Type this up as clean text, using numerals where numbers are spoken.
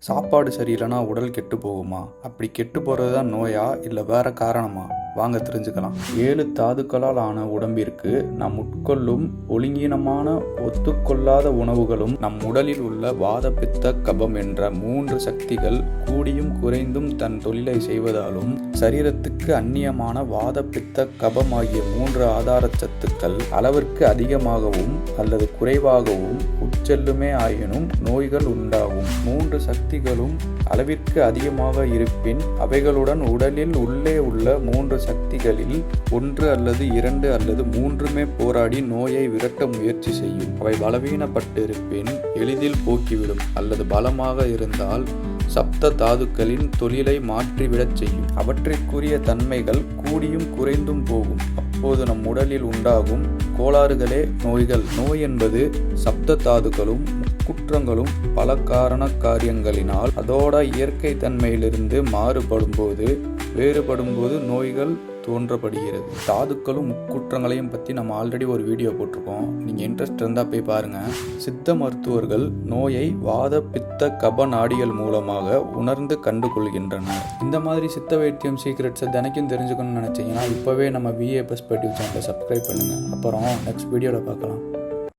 சாப்பாடு சரியில்லைனா உடல் கெட்டு போகுமா? அப்படி கெட்டு போகிறது தான் நோயா இல்லை வேற காரணமா? வாங்க தெரிஞ்சுக்கலாம். 7 தாதுக்களால் ஆன உடம்பிற்கு நாம் உட்கொள்ளும் ஒழுங்கீனமான ஒத்துக்கொள்ளாத உணவுகளும் நம் உடலில் உள்ள வாத பித்த கபம் என்ற 3 சக்திகள் கூடியும் குறைந்தும் தன் தொழிலை செய்வதாலும் சரீரத்துக்கு அந்நியமான வாத பித்த கபம் ஆகிய 3 ஆதார சத்துக்கள் அளவிற்கு அதிகமாகவும் அல்லது குறைவாகவும் உட்செல்லுமே ஆயினும் நோய்கள் உண்டாகும். 3 சக்திகளும் அளவிற்கு அதிகமாக இருப்பின் அவைகளுடன் உடலில் உள்ளே உள்ள 3 சக்திகளில் 1 அல்லது 2 அல்லது 3மே போராடி நோயை விரட்ட முயற்சி செய்யும். அவை பலவீனப்பட்டிருப்பின் எளிதில் போக்கிவிடும் அல்லது பலமாக இருந்தால் சப்த தாதுக்களின் தொழிலை மாற்றிவிடச் செய்யும். அவற்றிற்குரிய தன்மைகள் கூடியும் குறைந்தும் போகும். அப்போது நம் உடலில் உண்டாகும் கோளாறுகளே நோய்கள். நோய் என்பது சப்த தாதுக்களும் குற்றங்களும் பல காரண காரியங்களினால் அதோட இயற்கை தன்மையிலிருந்து வேறுபடும்போது நோய்கள் தோன்றப்படுகிறது. தாதுக்களும் முக்குற்றங்களையும் பற்றி நம்ம ஆல்ரெடி ஒரு வீடியோ போட்டிருக்கோம். நீங்கள் இன்ட்ரெஸ்ட் இருந்தால் போய் பாருங்கள். சித்த மருத்துவர்கள் நோயை வாத பித்த கப நாடிகள் மூலமாக உணர்ந்து கண்டுகொள்கின்றனர். இந்த மாதிரி சித்த வைத்தியம் சீக்ரெட்ஸை தினைக்கும் தெரிஞ்சுக்கணும்னு நினச்சிங்கன்னா இப்போவே நம்ம VA Perspective சேனலை சப்ஸ்கிரைப் பண்ணுங்கள். அப்புறம் நெக்ஸ்ட் வீடியோவில் பார்க்கலாம்.